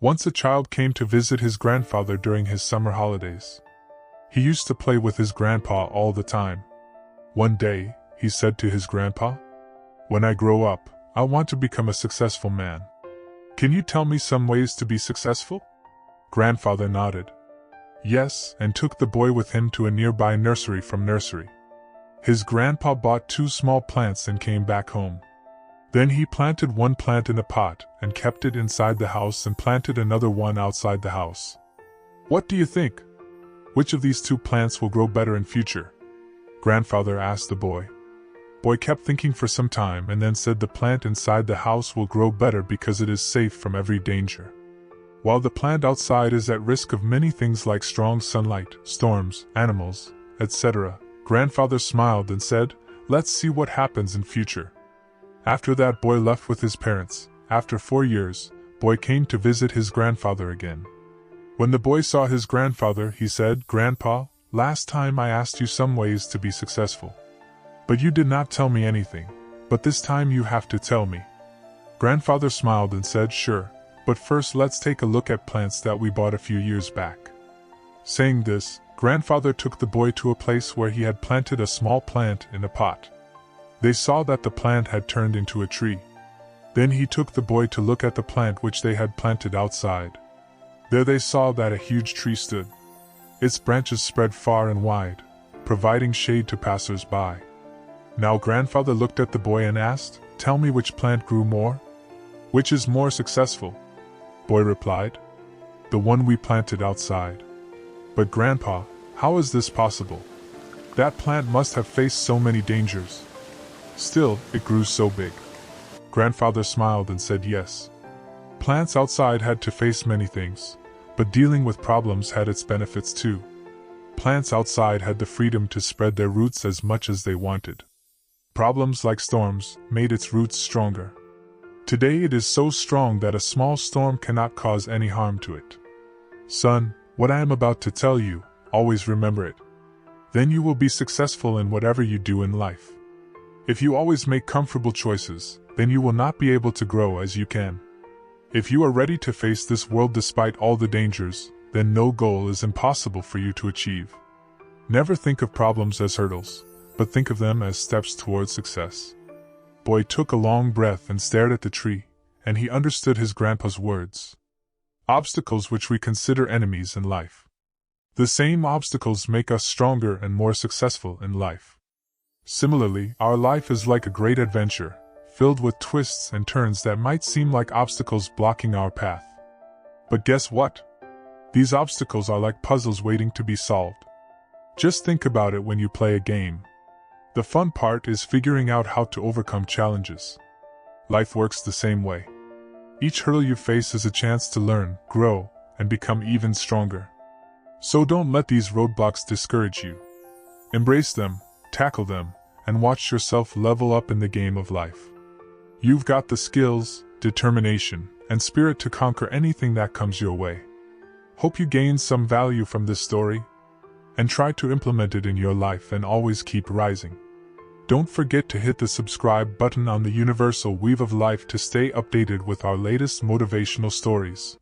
Once a child came to visit his grandfather during his summer holidays. He used to play with his grandpa all the time. One day, he said to his grandpa, "When I grow up, I want to become a successful man. Can you tell me some ways to be successful?" Grandfather nodded. Yes, and took the boy with him to a nearby nursery from nursery. His grandpa bought 2 small plants and came back home. Then he planted one plant in a pot and kept it inside the house and planted another one outside the house. "What do you think? Which of these 2 plants will grow better in future?" Grandfather asked the boy. Boy kept thinking for some time and then said the plant inside the house will grow better because it is safe from every danger, while the plant outside is at risk of many things like strong sunlight, storms, animals, etc. Grandfather smiled and said, "Let's see what happens in future." After that, boy left with his parents. After 4 years, boy came to visit his grandfather again. When the boy saw his grandfather, he said, "Grandpa, last time I asked you some ways to be successful. But you did not tell me anything, but this time you have to tell me." Grandfather smiled and said, "Sure, but first let's take a look at plants that we bought a few years back." Saying this, grandfather took the boy to a place where he had planted a small plant in a pot. They saw that the plant had turned into a tree. Then he took the boy to look at the plant which they had planted outside. There they saw that a huge tree stood. Its branches spread far and wide, providing shade to passers-by. Now grandfather looked at the boy and asked, "Tell me which plant grew more? Which is more successful?" Boy replied, "The one we planted outside." "But grandpa, how is this possible? That plant must have faced so many dangers. Still, it grew so big." Grandfather smiled and said, "Yes. Plants outside had to face many things, but dealing with problems had its benefits too. Plants outside had the freedom to spread their roots as much as they wanted. Problems like storms made its roots stronger. Today it is so strong that a small storm cannot cause any harm to it. Son, what I am about to tell you, always remember it. Then you will be successful in whatever you do in life. If you always make comfortable choices, then you will not be able to grow as you can. If you are ready to face this world despite all the dangers, then no goal is impossible for you to achieve. Never think of problems as hurdles, but think of them as steps towards success." Boy took a long breath and stared at the tree, and he understood his grandpa's words. Obstacles which we consider enemies in life. The same obstacles make us stronger and more successful in life. Similarly, our life is like a great adventure, filled with twists and turns that might seem like obstacles blocking our path. But guess what? These obstacles are like puzzles waiting to be solved. Just think about it when you play a game. The fun part is figuring out how to overcome challenges. Life works the same way. Each hurdle you face is a chance to learn, grow, and become even stronger. So don't let these roadblocks discourage you. Embrace them, tackle them, and watch yourself level up in the game of life. You've got the skills, determination, and spirit to conquer anything that comes your way. Hope you gained some value from this story, and try to implement it in your life and always keep rising. Don't forget to hit the subscribe button on the universal weave of life to stay updated with our latest motivational stories.